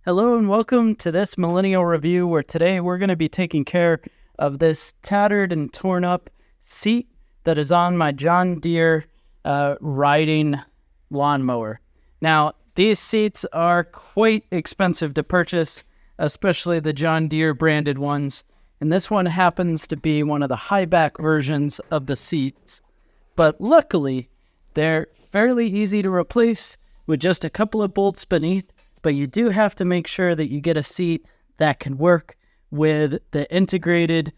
Hello and welcome to this Millennial Review, where today we're going to be taking care of this tattered and torn up seat that is on my John Deere riding lawnmower. Now, these seats are quite expensive to purchase, especially the John Deere branded ones. And this one happens to be one of the high back versions of the seats. But luckily, they're fairly easy to replace with just a couple of bolts beneath. But you do have to make sure that you get a seat that can work with the integrated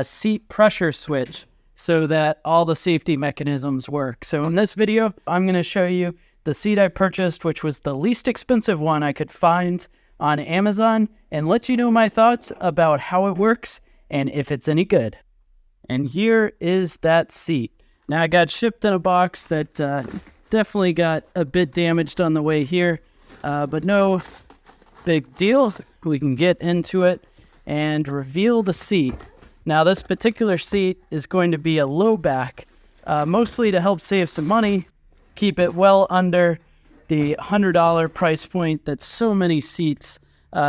seat pressure switch so that all the safety mechanisms work. So in this video, I'm going to show you the seat I purchased, which was the least expensive one I could find on Amazon, and let you know my thoughts about how it works and if it's any good. And here is that seat. Now, I got shipped in a box that definitely got a bit damaged on the way here. But no big deal. We can get into it and reveal the seat. Now, this particular seat is going to be a low back, mostly to help save some money, keep it well under the $100 price point that so many seats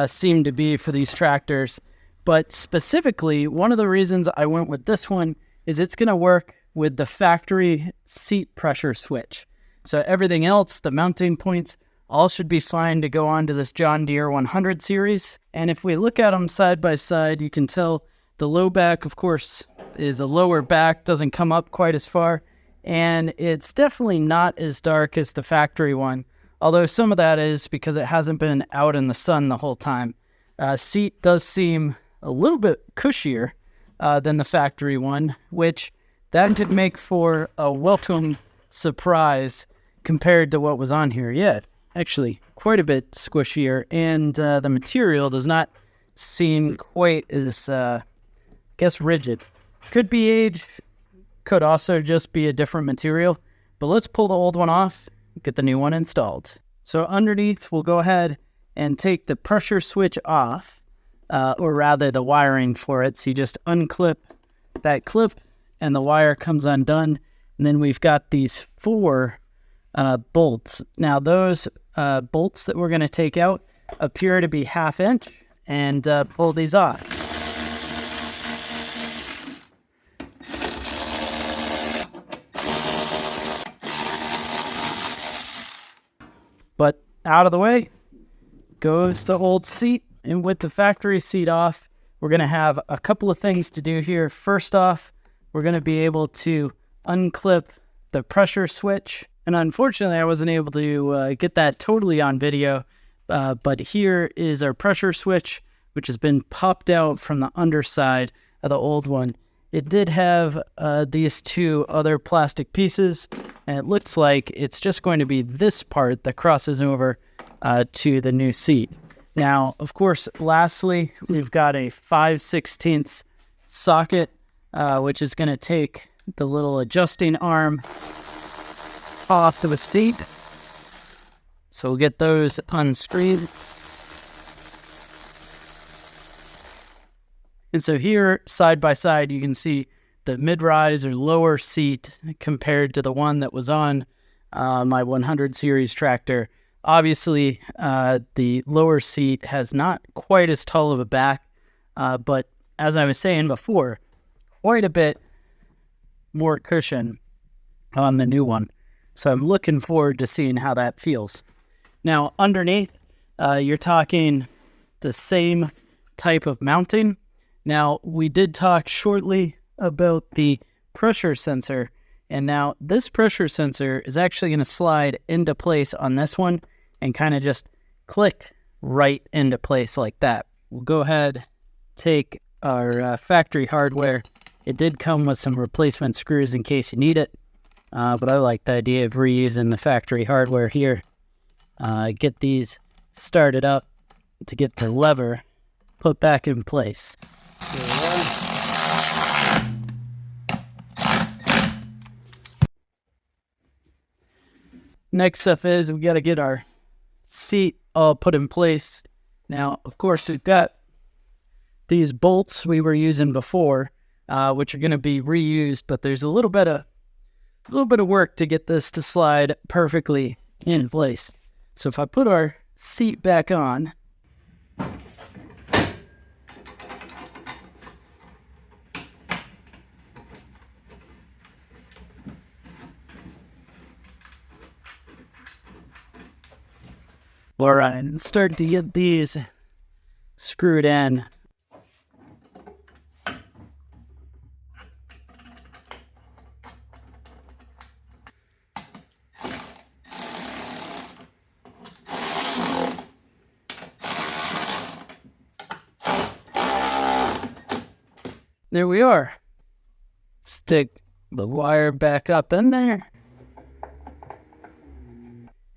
seem to be for these tractors. But specifically, one of the reasons I went with this one is it's going to work with the factory seat pressure switch. So everything else, the mounting points, all should be fine to go on to this John Deere 100 series. And if we look at them side by side, you can tell the low back, of course, is a lower back, doesn't come up quite as far. And it's definitely not as dark as the factory one, although some of that is because it hasn't been out in the sun the whole time. Seat does seem a little bit cushier than the factory one, which that could make for a welcome surprise compared to what was on here. Yeah. Actually, quite a bit squishier, and the material does not seem quite as, rigid. Could be age, could also just be a different material, but let's pull the old one off, get the new one installed. So underneath, we'll go ahead and take the pressure switch off, or rather the wiring for it. So you just unclip that clip, and the wire comes undone, and then we've got these four bolts. Now, those bolts that we're going to take out appear to be 1/2 inch, and pull these off. But out of the way goes the old seat, and with the factory seat off, we're going to have a couple of things to do here. First off, we're going to be able to unclip the pressure switch. And unfortunately, I wasn't able to get that totally on video, but here is our pressure switch, which has been popped out from the underside of the old one. It did have these two other plastic pieces, and it looks like it's just going to be this part that crosses over to the new seat. Now, of course, lastly, we've got a 5/16 socket, which is going to take the little adjusting arm off to the seat. So we'll get those unscrewed. And so here, side by side, you can see the mid-rise or lower seat compared to the one that was on my 100 series tractor. Obviously, the lower seat has not quite as tall of a back, but as I was saying before, quite a bit more cushion on the new one. So I'm looking forward to seeing how that feels. Now, underneath, you're talking the same type of mounting. Now, we did talk shortly about the pressure sensor, and now this pressure sensor is actually going to slide into place on this one and kind of just click right into place like that. We'll go ahead, take our factory hardware. It did come with some replacement screws in case you need it. But I like the idea of reusing the factory hardware here. Get these started up to get the lever put back in place. Next up is we got to get our seat all put in place. Now, of course, we've got these bolts we were using before, which are going to be reused, but there's a little bit of work to get this to slide perfectly in place. So if I put our seat back on, All right, let's start to get these screwed in. There we are. Stick the wire back up in there.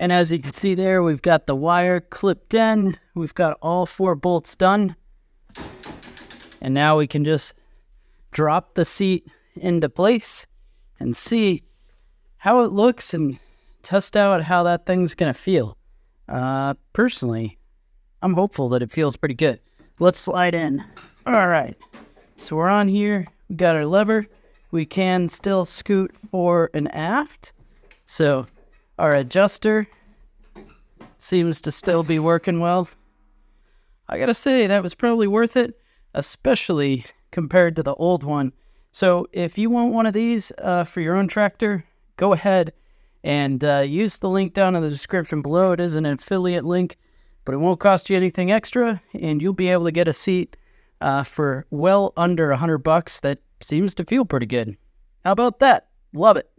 And as you can see there, we've got the wire clipped in. We've got all 4 bolts done. And now we can just drop the seat into place and see how it looks and test out how that thing's going to feel. Personally, I'm hopeful that it feels pretty good. Let's slide in. All right. So we're on here. We got our lever. We can still scoot fore and aft. So our adjuster seems to still be working well. I gotta say, that was probably worth it, especially compared to the old one. So if you want one of these for your own tractor, go ahead and use the link down in the description below. It is an affiliate link, but it won't cost you anything extra, and you'll be able to get a seat for well under $100 that seems to feel pretty good. How about that? Love it.